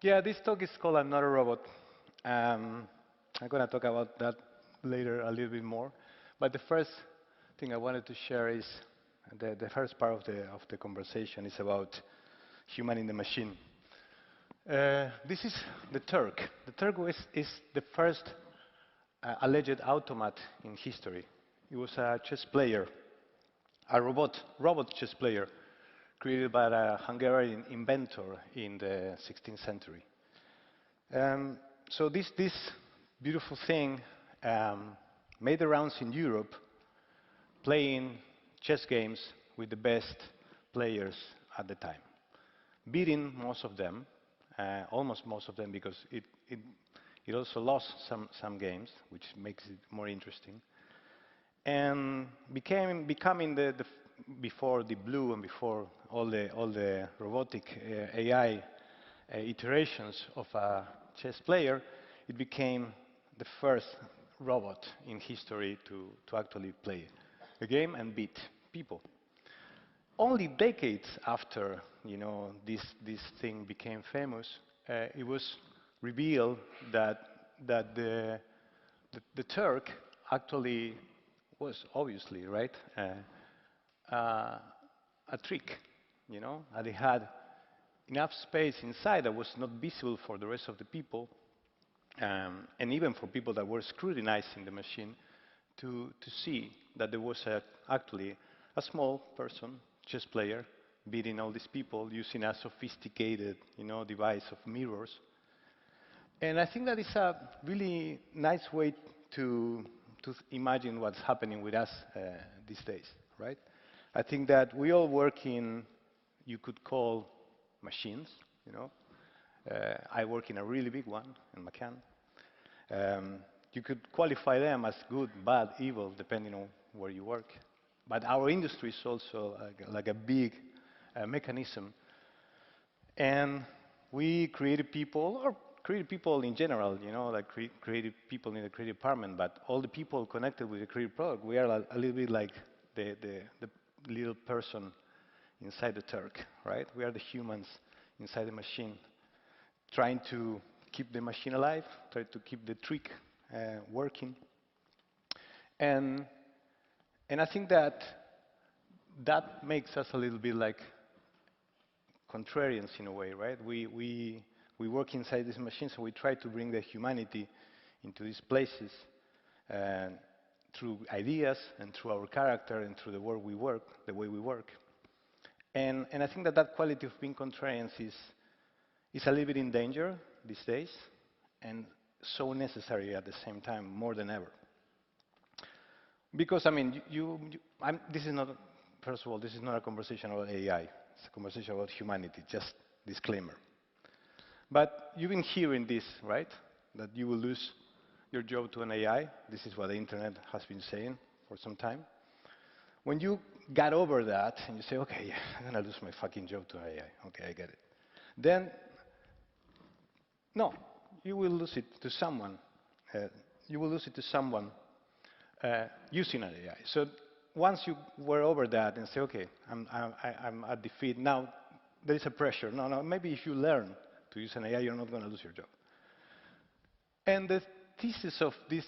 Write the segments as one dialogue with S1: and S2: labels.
S1: Yeah, this talk is called I'm Not a Robot. I'm going to talk about that later a little bit more. But the first thing I wanted to share is the first part of the conversation is about human in the machine. This is the Turk. The Turk is the first alleged automat in history. He was a chess player, a robot chess player, created by a Hungarian inventor in the 16th century. So this beautiful thing made the rounds in Europe, playing chess games with the best players at the time, beating most of them, almost most of them, because it also lost some games, which makes it more interesting, and becoming before the blue and before all the robotic AI iterations of a chess player, it became the first robot in history to actually play the game and beat people. Only decades after this thing became famous, it was revealed that the Turk actually was obviously right a trick, and it had enough space inside that was not visible for the rest of the people, and even for people that were scrutinizing the machine, to see that there was actually a small person, chess player, beating all these people using a sophisticated, device of mirrors. And I think that is a really nice way to imagine what's happening with us these days, right? I think that we all work in, you could call machines, I work in a really big one in McCann. You could qualify them as good, bad, evil, depending on where you work. But our industry is also like a big mechanism. And we creative people, or creative people in general, like creative people in the creative department, but all the people connected with the creative product, we are a little bit like the little person inside the Turk, right? We are the humans inside the machine, trying to keep the machine alive, try to keep the trick working. And I think that makes us a little bit like contrarians in a way, right? We work inside this machine, so we try to bring the humanity into these places through ideas and through our character and through the way we work. And I think that quality of being contrarians is a little bit in danger these days, and so necessary at the same time, more than ever. Because, I mean, this is not, first of all, this is not a conversation about AI. It's a conversation about humanity, just disclaimer. But you've been hearing this, right? That you will lose your job to an AI. This is what the internet has been saying for some time. When you got over that and you say, okay, yeah, I'm going to lose my fucking job to AI. Okay, I get it. Then, no, you will lose it to someone. You will lose it to someone using an AI. So once you were over that and say, okay, I'm at defeat, now there is a pressure. No, maybe if you learn to use an AI, you're not going to lose your job. And the thesis of this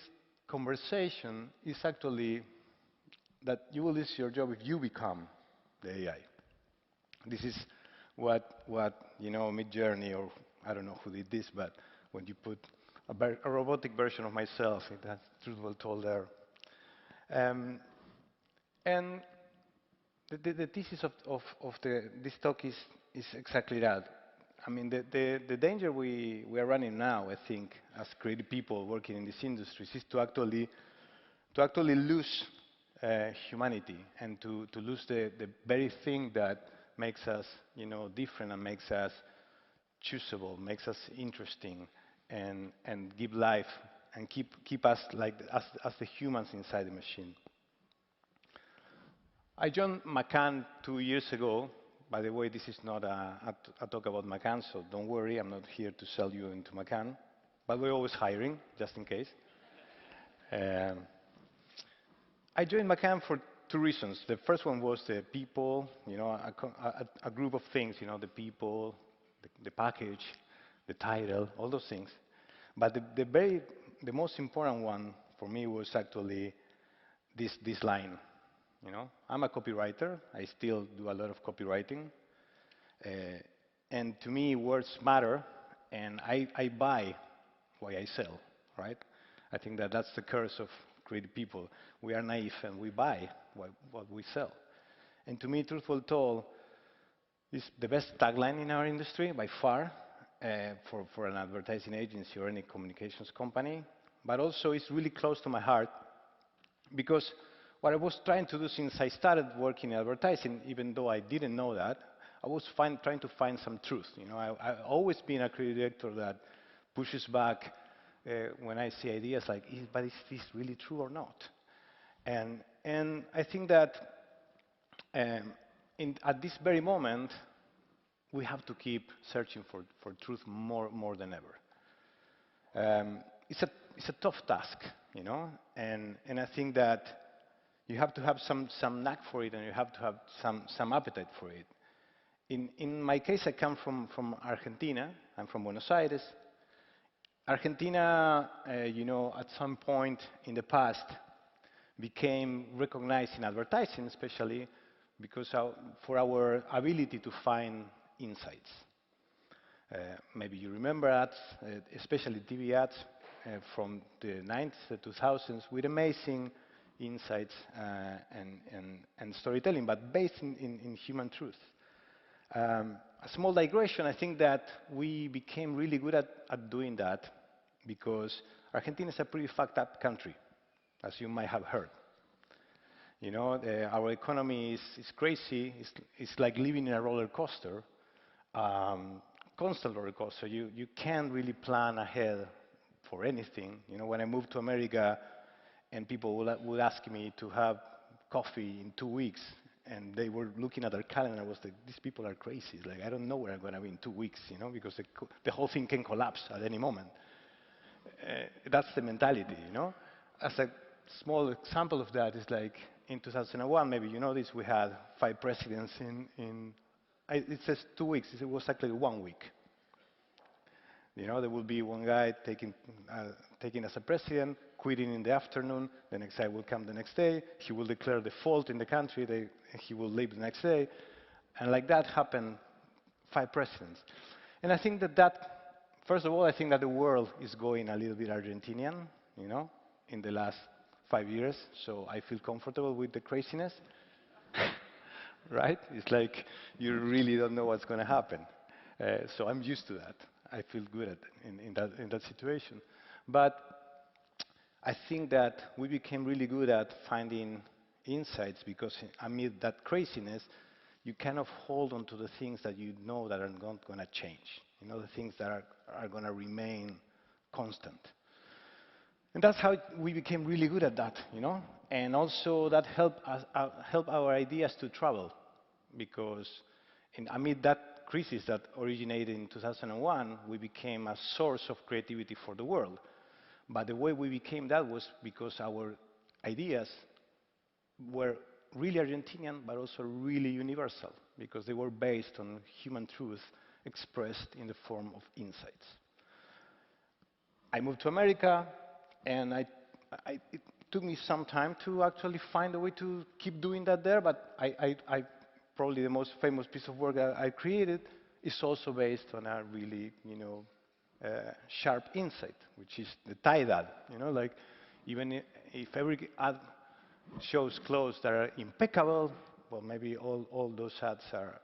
S1: conversation is actually that you will lose your job if you become the AI. This is what Midjourney, or I don't know who did this, but when you put a robotic version of myself, that's truth well told there. And the thesis of this talk is exactly that. I mean, the danger we are running now, I think, as creative people working in these industries, is to actually lose humanity and to lose the very thing that makes us, different and makes us choosable, makes us interesting, and give life and keep us like as the humans inside the machine. I joined McCann 2 years ago. By the way, this is not a talk about McCann, so don't worry, I'm not here to sell you into McCann. But we're always hiring, just in case. I joined McCann for 2 reasons. The first one was the people, a group of things, the people, the package, the title, all those things. But the most important one for me was actually this line. You know, I'm a copywriter. I still do a lot of copywriting, uh, and to me, words matter, and I buy what I sell, right? I think that that's the curse of creative people. We are naive and we buy what we sell. And to me, truthful told, is the best tagline in our industry by far for an advertising agency or any communications company. But also, it's really close to my heart because what I was trying to do since I started working in advertising, even though I didn't know that, I was trying to find some truth. You know, I've always been a creative director that pushes back when I see ideas like, but is this really true or not? And I think that at this very moment, we have to keep searching for truth more than ever. It's a tough task, you know, and I think that you have to have some knack for it, and you have to have some appetite for it. In my case, I come from Argentina. I'm from Buenos Aires. Argentina, you know, at some point in the past became recognized in advertising, especially because for our ability to find insights. Maybe you remember ads, especially TV ads from the 90s, the 2000s, with amazing insights and storytelling, but based in human truth. A small digression, I think that we became really good at doing that because Argentina is a pretty fucked up country, as you might have heard. You know, our economy is crazy. It's like living in a roller coaster, constant roller coaster. You can't really plan ahead for anything. You know, when I moved to America and people would ask me to have coffee in 2 weeks, and they were looking at their calendar, I was like, these people are crazy. Like, I don't know where I'm going to be in 2 weeks, you know, because the whole thing can collapse at any moment. That's the mentality, you know. As a small example of that is like in 2001, maybe you know this, we had 5 presidents it says 2 weeks, it was actually 1 week. You know, there will be one guy taking as a president, quitting in the afternoon, the next guy will come the next day, he will declare default in the country, he will leave the next day, and like that happened 5 presidents. And I think first of all, I think that the world is going a little bit Argentinian, you know, in the last 5 years, so I feel comfortable with the craziness, right? It's like you really don't know what's going to happen. So I'm used to that. I feel good in that situation. But I think that we became really good at finding insights because amid that craziness, you kind of hold on to the things that you know that are not going to change. You know, the things that are going to remain constant. And that's how we became really good at that, you know. And also that helped our ideas to travel, because amid that crisis that originated in 2001, we became a source of creativity for the world. But the way we became that was because our ideas were really Argentinian, but also really universal, because they were based on human truth expressed in the form of insights. I moved to America, and it took me some time to actually find a way to keep doing that there, but probably the most famous piece of work I created is also based on a really, you know, sharp insight, which is the tie ad. You know, like even if every ad shows clothes that are impeccable, well, maybe all those ads are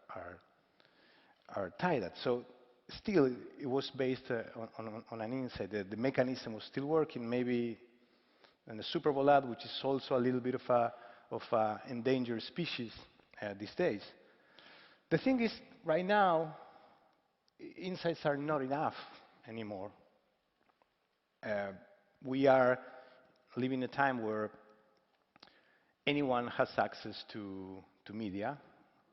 S1: tie ad. So still, it was based on an insight. The mechanism was still working. Maybe in the Super Bowl ad, which is also a little bit of a endangered species these days. The thing is, right now, insights are not enough anymore. We are living a time where anyone has access to media.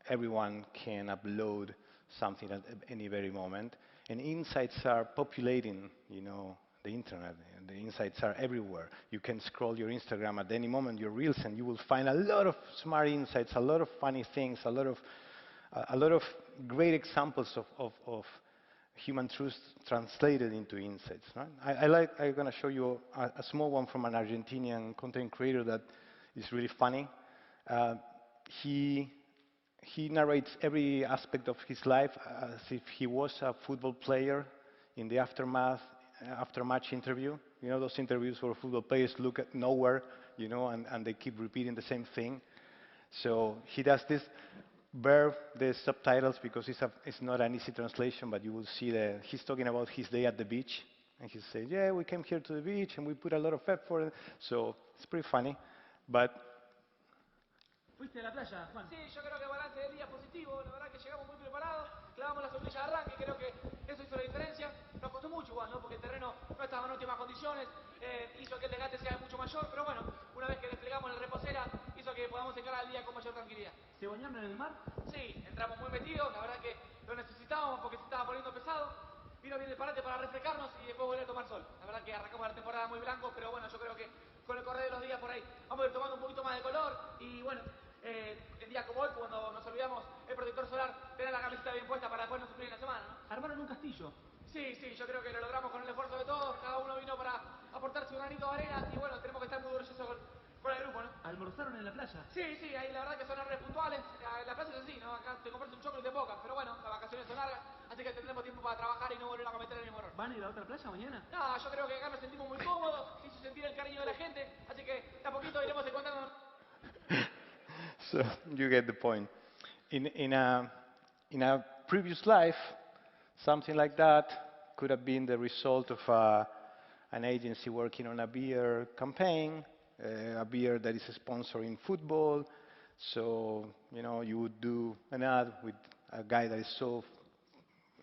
S1: Everyone can upload something at any very moment, and insights are populating, you know, the internet. And the insights are everywhere. You can scroll your Instagram at any moment, your reels, and you will find a lot of smart insights, a lot of funny things, a lot of great examples of human truth translated into insights. Right? I'm going to show you a small one from an Argentinian content creator that is really funny. Uh, he he narrates every aspect of his life as if he was a football player in the after match interview. You know those interviews where football players look at nowhere, and they keep repeating the same thing. So he does this, bear the subtitles because it's not an easy translation, but you will see that he's talking about his day at the beach. And he says, yeah, we came here to the beach and we put a lot of effort. So it's pretty funny. But
S2: ¿Fuiste a la playa, Juan? Sí, yo creo que el balance del día es positivo. La verdad que llegamos muy preparados, clavamos la sombrilla de arranque, creo que eso hizo la diferencia. Nos costó mucho igual, ¿no? Porque el terreno no estaba en óptimas condiciones, hizo que el desgaste sea mucho mayor, pero bueno, una vez que desplegamos la reposera, hizo que podamos encarar el día con mayor tranquilidad. ¿Se bañaron en el mar? Sí, entramos muy metidos, la verdad que lo necesitábamos porque se estaba poniendo pesado. Vino bien el parate para refrescarnos y después volver a tomar sol. La verdad que arrancamos la temporada muy blancos, pero bueno, yo creo que con el correr de los días por ahí vamos a ir tomando un poquito más de color y bueno, el día como hoy, cuando nos olvidamos el protector solar, tener la camiseta bien puesta para después no sufrir en la semana, ¿no? Armaron un castillo. Sí, sí, yo creo que lo logramos con el esfuerzo de todos, cada uno vino para aportar su granito de arena y bueno, tenemos que estar muy orgullosos con el grupo, ¿no? ¿Almorzaron en la playa? Sí, sí, ahí la verdad que son horarios puntuales, la playa es así, ¿no? Acá te compras un chocolate de boca, pero bueno, las vacaciones son largas, así que tendremos tiempo para trabajar y no volver a cometer el mismo error. ¿Van a ir a otra playa mañana? No, yo creo que acá nos sentimos muy cómodos, hizo sentir el cariño de la gente, así que de a poquito iremos encontrando.
S1: so you get the point. In a previous life, something like that could have been the result of an agency working on a beer campaign, a beer that is sponsoring football. So, you would do an ad with a guy that is so,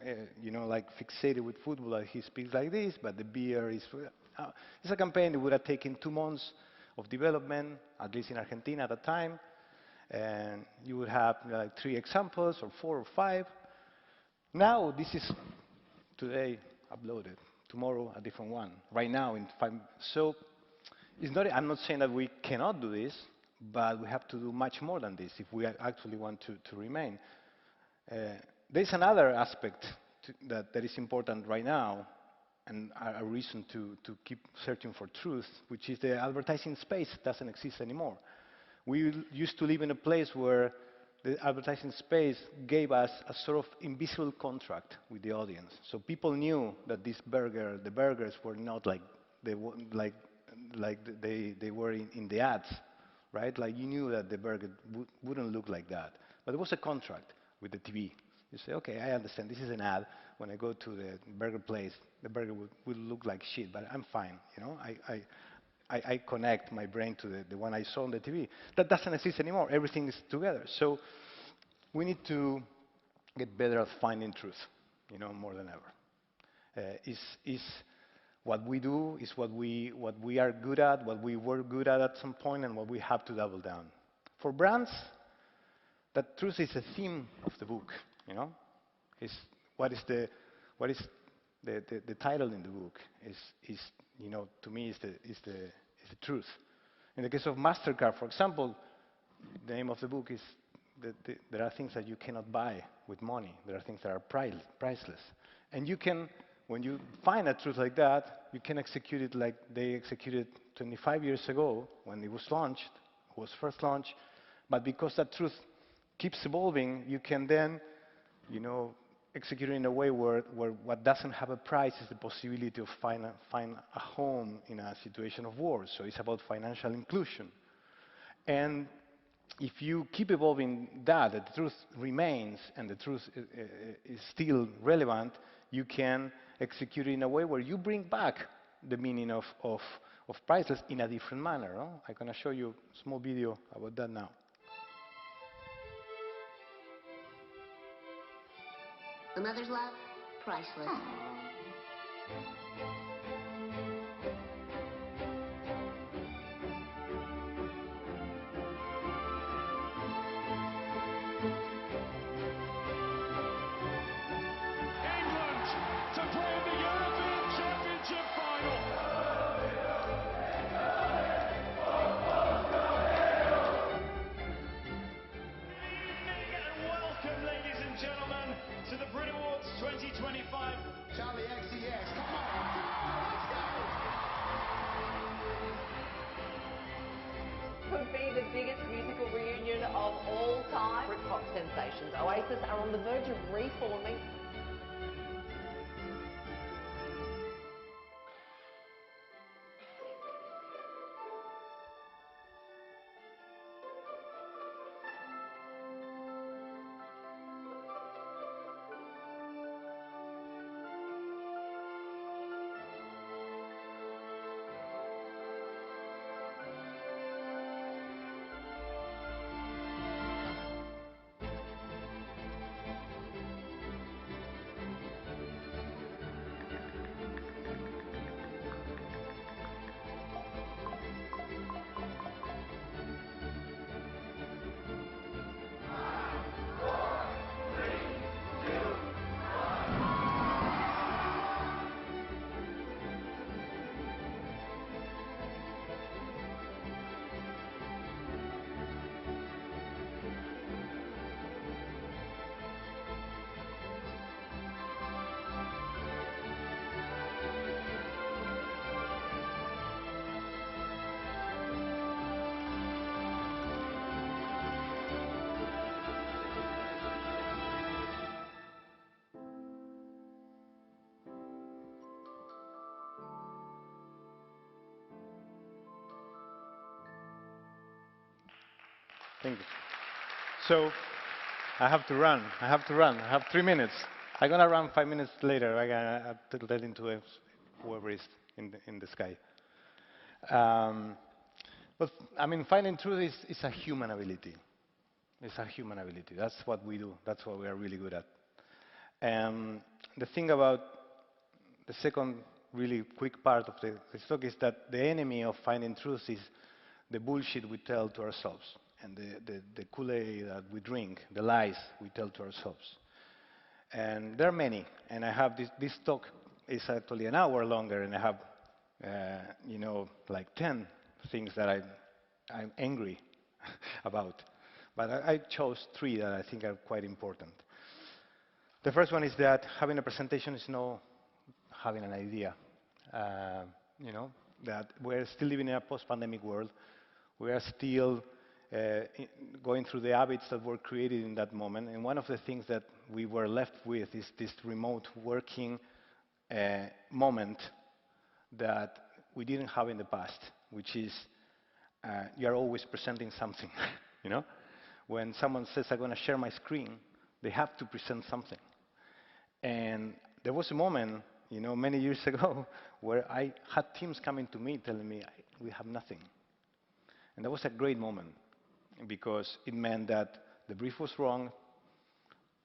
S1: like fixated with football that he speaks like this, but the beer is, it's a campaign that would have taken 2 months of development, at least in Argentina at the time. And you would have like 3 examples or 4 or 5. Now, this is today uploaded, tomorrow a different one, right now in 5. So I'm not saying that we cannot do this, but we have to do much more than this if we actually want to remain. There's another aspect that is important right now, and a reason to keep searching for truth, which is the advertising space doesn't exist anymore. We used to live in a place where the advertising space gave us a sort of invisible contract with the audience. So people knew that the burgers were not like they were in the ads, right? Like you knew that the burger wouldn't look like that. But there was a contract with the TV. You say, okay, I understand. This is an ad. When I go to the burger place, the burger will look like shit, but I'm fine. I connect my brain to the one I saw on the TV. That doesn't exist anymore. Everything is together. So we need to get better at finding truth, more than ever. Is what we do, is what we are good at, what we were good at some point, and what we have to double down. For brands, that truth is a theme of the book. What is the title in the book? To me, is the truth. In the case of MasterCard, for example, the name of the book is there are things that you cannot buy with money. There are things that are priceless. And when you find a truth like that, you can execute it like they executed 25 years ago when it was first launched. But because that truth keeps evolving, you can then, execute it in a way where what doesn't have a price is the possibility of find a home in a situation of war. So it's about financial inclusion. And if you keep evolving that, the truth remains and the truth is still relevant, you can execute it in a way where you bring back the meaning of priceless in a different manner. No? I'm going to show you a small video about that now.
S3: A mother's love, priceless.
S4: England to play in the European Championship final. Good evening and welcome, ladies and gentlemen. gentlemen, to the Brit Awards 2025.
S5: Charlie XCX, come on! Let's go!
S6: Could be the biggest musical reunion of all time. Britpop sensations Oasis are on the verge of reforming.
S1: Thank you. So I have to run. I have to run. I have 3 minutes. I'm gonna run 5 minutes later. I'm gonna let into whoever is in the sky. But I mean, finding truth is a human ability. It's a human ability. That's what we do. That's what we are really good at. The thing about the second really quick part of the talk is that the enemy of finding truth is the bullshit we tell to ourselves and the Kool-Aid that we drink, the lies we tell to ourselves. And there are many. And I have this talk is actually an hour longer, and I have, like 10 things that I'm angry about. But I chose 3 that I think are quite important. The first one is that having a presentation is not having an idea. That we're still living in a post-pandemic world. We are still going through the habits that were created in that moment. And one of the things that we were left with is this remote working moment that we didn't have in the past, which is you're always presenting something. When someone says, I'm going to share my screen, they have to present something. And there was a moment, many years ago, where I had teams coming to me telling me, we have nothing. And that was a great moment, because it meant that the brief was wrong,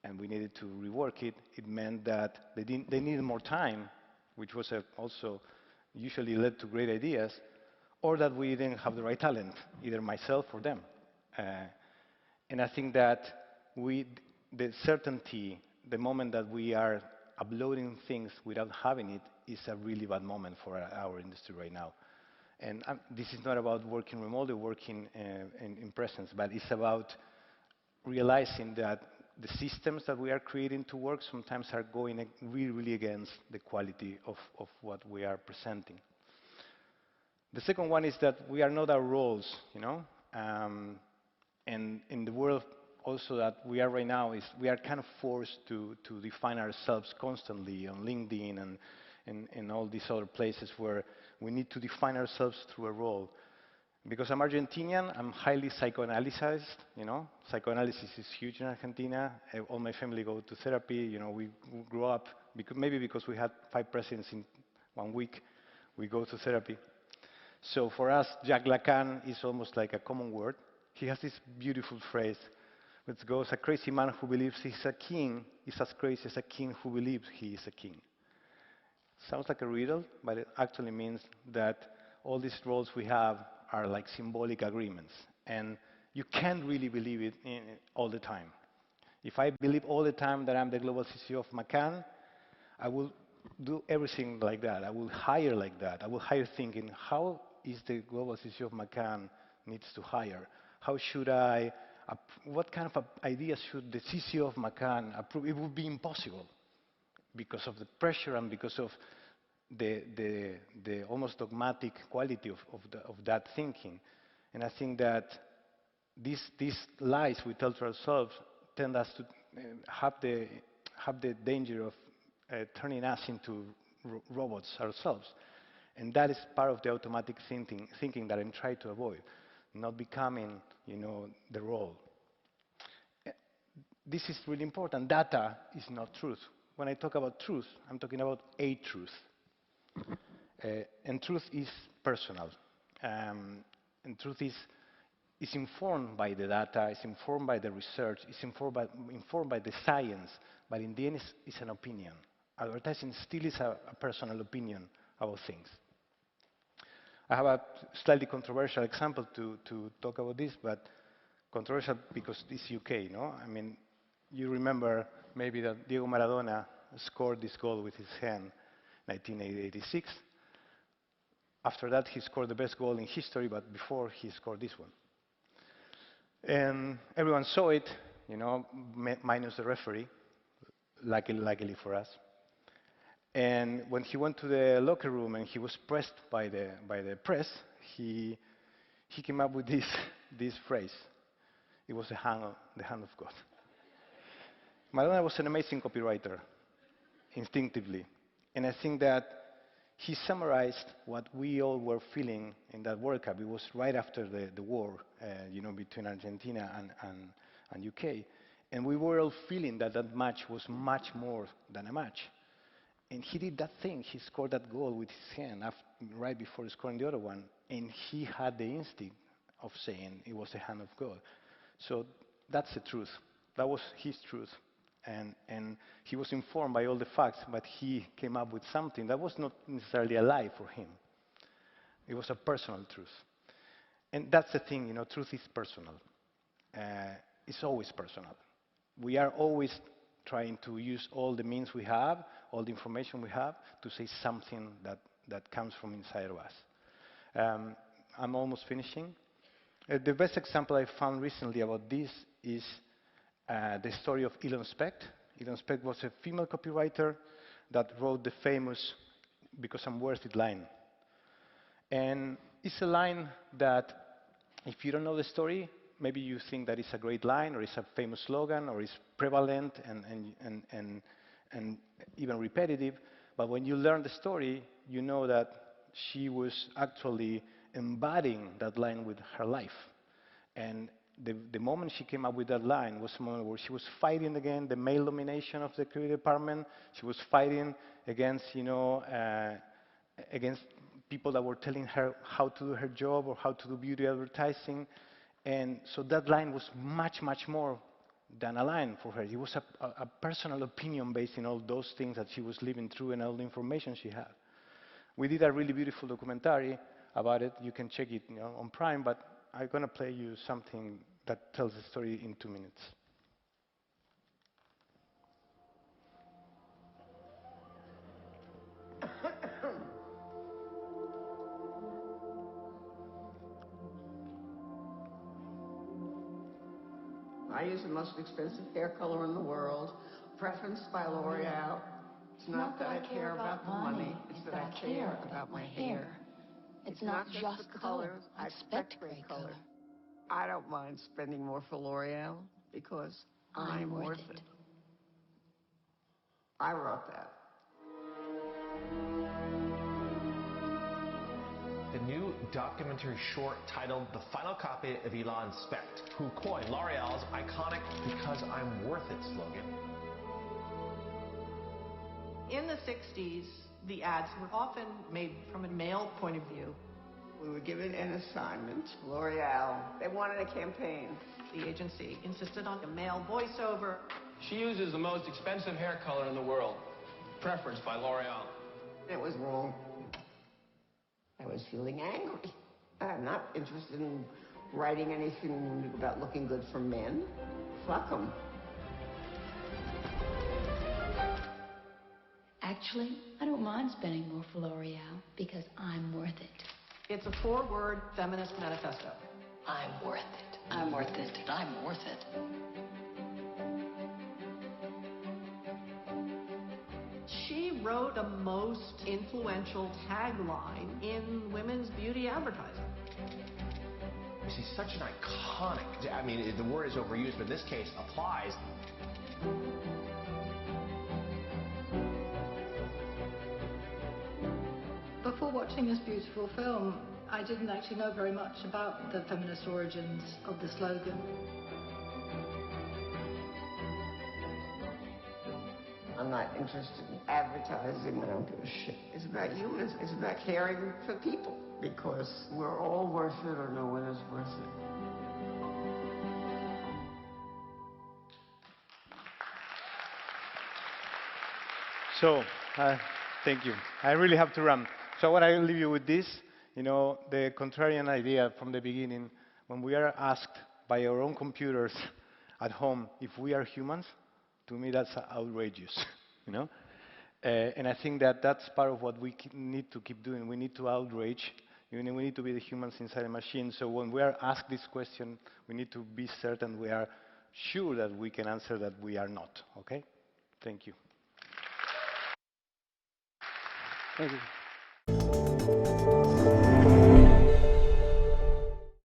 S1: and we needed to rework it. It meant that they needed more time, which was also usually led to great ideas, or that we didn't have the right talent, either myself or them. And I think that the certainty, the moment that we are uploading things without having it, is a really bad moment for our industry right now. And this is not about working remotely, working in presence, but it's about realizing that the systems that we are creating to work sometimes are going really, really against the quality of what we are presenting. The second one is that we are not our roles, and in the world also that we are right now, we are kind of forced to define ourselves constantly on LinkedIn and all these other places where we need to define ourselves through a role. Because I'm Argentinian, I'm highly psychoanalyzed, Psychoanalysis is huge in Argentina. All my family go to therapy, we grew up, maybe because we had 5 presidents in 1 week, we go to therapy. So for us, Jacques Lacan is almost like a common word. He has this beautiful phrase, which goes, a crazy man who believes he's a king is as crazy as a king who believes he is a king. Sounds like a riddle, but it actually means that all these roles we have are like symbolic agreements. And you can't really believe it all the time. If I believe all the time that I'm the global CCO of McCann, I will do everything like that. I will hire like that. I will hire thinking, how is the global CCO of McCann needs to hire? How should I what kind of ideas should the CCO of McCann approve? It would be impossible because of the pressure and because of the almost dogmatic quality of that thinking. And I think that these lies we tell to ourselves tend us to have the danger of turning us into robots ourselves. And that is part of the automatic thinking that I'm trying to avoid, not becoming, the role. This is really important. Data is not truth. When I talk about truth, I'm talking about a truth. And truth is personal. And truth is informed by the data, is informed by the research, is informed by the science, but in the end it's an opinion. Advertising still is a personal opinion about things. I have a slightly controversial example to talk about this, but controversial because it's UK, no? I mean, you remember maybe that Diego Maradona scored this goal with his hand, 1986. After that, he scored the best goal in history, but before he scored this one. And everyone saw it, minus the referee, luckily for us. And when he went to the locker room and he was pressed by the press, he came up with this phrase. It was the hand of God. Maradona was an amazing copywriter, instinctively. And I think that he summarized what we all were feeling in that World Cup. It was right after the war, between Argentina and UK. And we were all feeling that match was much more than a match. And he did that thing. He scored that goal with his hand right before scoring the other one. And he had the instinct of saying it was the hand of God. So that's the truth. That was his truth. And he was informed by all the facts, but he came up with something that was not necessarily a lie for him. It was a personal truth. And that's the thing, truth is personal. It's always personal. We are always trying to use all the means we have, all the information we have, to say something that comes from inside of us. I'm almost finishing. The best example I found recently about this is the story of Elon Specht. Elon Specht was a female copywriter that wrote the famous "Because I'm Worth It" line. And it's a line that, if you don't know the story, maybe you think that it's a great line, or it's a famous slogan, or it's prevalent and even repetitive. But when you learn the story, you know that she was actually embodying that line with her life. And the moment she came up with that line was a moment where she was fighting against the male domination of the creative department. She was fighting against, against people that were telling her how to do her job or how to do beauty advertising. And so that line was much, much more than a line for her. It was a personal opinion based on all those things that she was living through and all the information she had. We did a really beautiful documentary about it. You can check it on Prime, but I'm going to play you something that tells the story in 2 minutes.
S7: I use the most expensive hair color in the world, preferenced by L'Oreal. It's not that I care about the money, it's that I care about my hair. It's not just the color, I expect great color. I don't mind spending more for L'Oreal because I'm worth it. I wrote that.
S8: The new documentary short titled The Final Copy of Elon Specht, who coined L'Oreal's iconic "Because I'm Worth It" slogan.
S9: In the 60s, the ads were often made from a male point of view.
S7: We were given an assignment, L'Oreal. They wanted a campaign.
S9: The agency insisted on a male voiceover.
S2: She uses the most expensive hair color in the world, preferenced by L'Oreal.
S7: It was wrong. I was feeling angry. I'm not interested in writing anything about looking good for men. Fuck them.
S10: Actually, I don't mind spending more for L'Oreal because I'm worth it.
S9: It's a 4-word feminist manifesto.
S10: I'm worth it. I'm worth it. I'm worth it.
S9: She wrote the most influential tagline in women's beauty advertising.
S8: She's such an iconic, I mean, the word is overused, but in this case applies.
S11: Before watching this beautiful film, I didn't actually know very much about the feminist origins of the slogan.
S7: I'm not interested in advertising. I don't give a shit. It's about humans. It's about caring for people. Because we're all worth it or no one is worth it.
S1: So, thank you. I really have to run. So I want to leave you with this. You know, the contrarian idea from the beginning, when we are asked by our own computers at home if we are humans, to me that's outrageous, you know? And I think that that's part of what we need to keep doing. We need to outrage. We need to be the humans inside a machine. So when we are asked this question, we need to be certain we are sure that we can answer that we are not, okay? Thank you. Thank you.